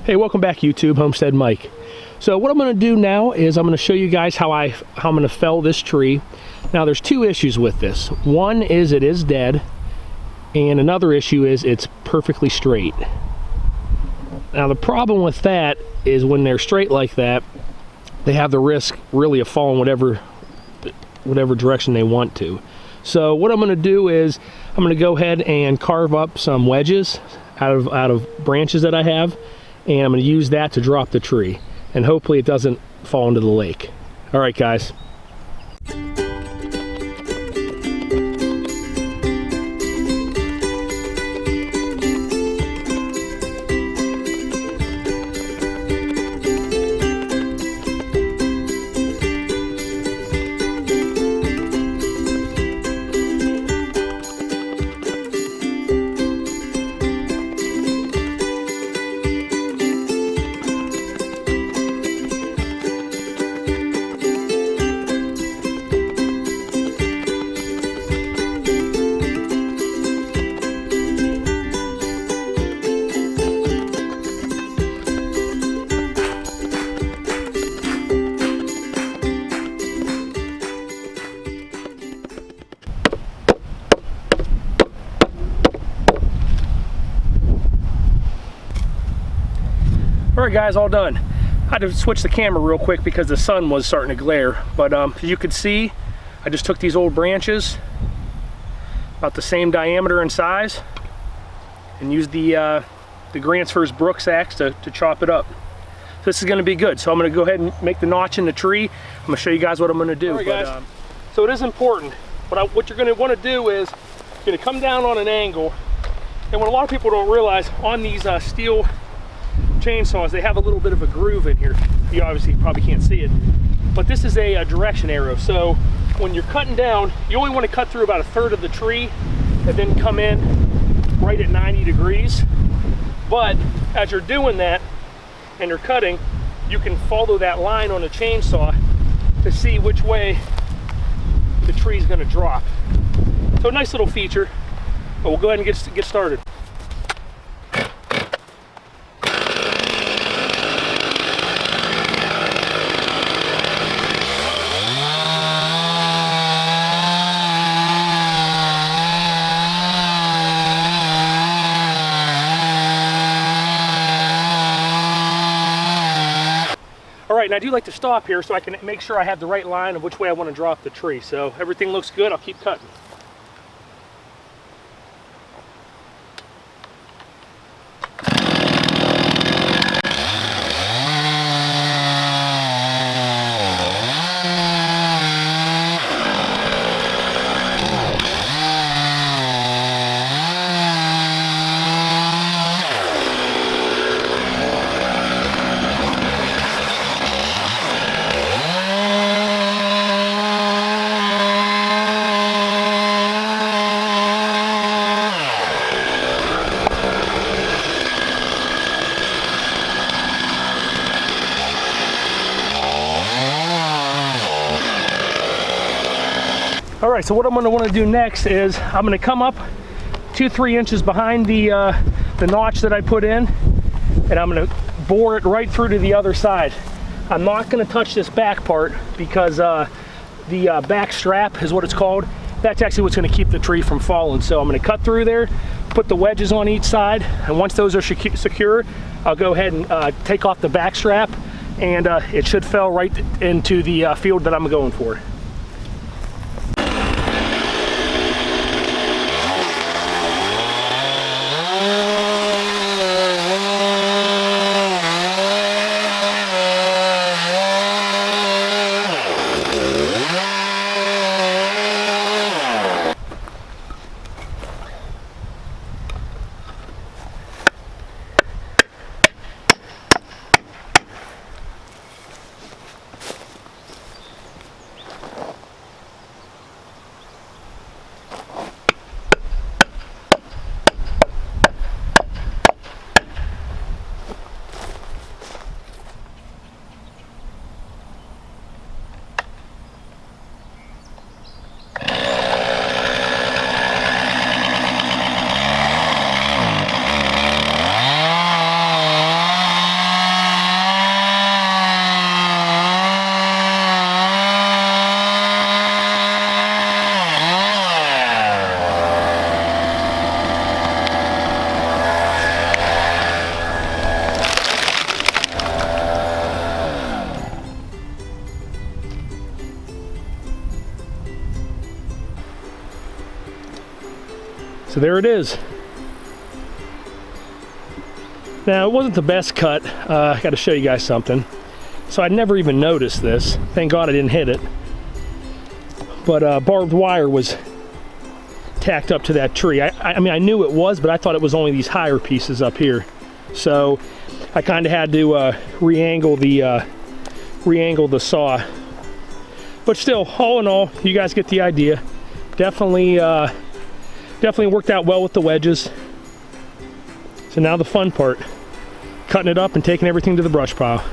Hey, welcome back YouTube, Homestead Mike. So what I'm going to do now is I'm going to show you guys how I'm going to fell this tree. Now there's two issues with this. One is it is dead, and another issue is it's perfectly straight. Now the problem with that is when they're straight like that, they have the risk really of falling whatever direction they want to. So what I'm going to do is I'm going to go ahead and carve up some wedges out of branches that I have, and I'm going to use that to drop the tree, and hopefully it doesn't fall into the lake. All right, guys. Alright guys, all done. I had to switch the camera real quick because the sun was starting to glare, but as you could see, I just took these old branches about the same diameter and size and used the Grantsford's Brooks axe to chop it up. So this is going to be good. So I'm going to go ahead and make the notch in the tree. I'm going to show you guys what I'm going to do. All right, guys. So it is important. What you're going to want to do is you're going to come down on an angle, and what a lot of people don't realize, on these steel chainsaws, they have a little bit of a groove in here. You obviously probably can't see it, but this is a direction arrow. So when you're cutting down, you only want to cut through about 1/3 of the tree and then come in right at 90 degrees. But as you're doing that and you're cutting, you can follow that line on the chainsaw to see which way the tree is going to drop. So a nice little feature, but we'll go ahead and get started. Alright, and I do like to stop here so I can make sure I have the right line of which way I want to drop the tree. So everything looks good, I'll keep cutting. All right, so what I'm going to want to do next is I'm going to come up 2-3 inches behind the notch that I put in, and I'm going to bore it right through to the other side. I'm not going to touch this back part because the back strap is what it's called. That's actually what's going to keep the tree from falling. So I'm going to cut through there, put the wedges on each side, and once those are secure, I'll go ahead and take off the back strap, and it should fall right into the field that I'm going for. So there it is. Now, it wasn't the best cut. I got to show you guys something. So I'd never even noticed this. Thank God I didn't hit it. But barbed wire was tacked up to that tree. I mean, I knew it was, but I thought it was only these higher pieces up here. So I kind of had to re-angle the saw. But still, all in all, you guys get the idea. Definitely worked out well with the wedges. So now the fun part, cutting it up and taking everything to the brush pile.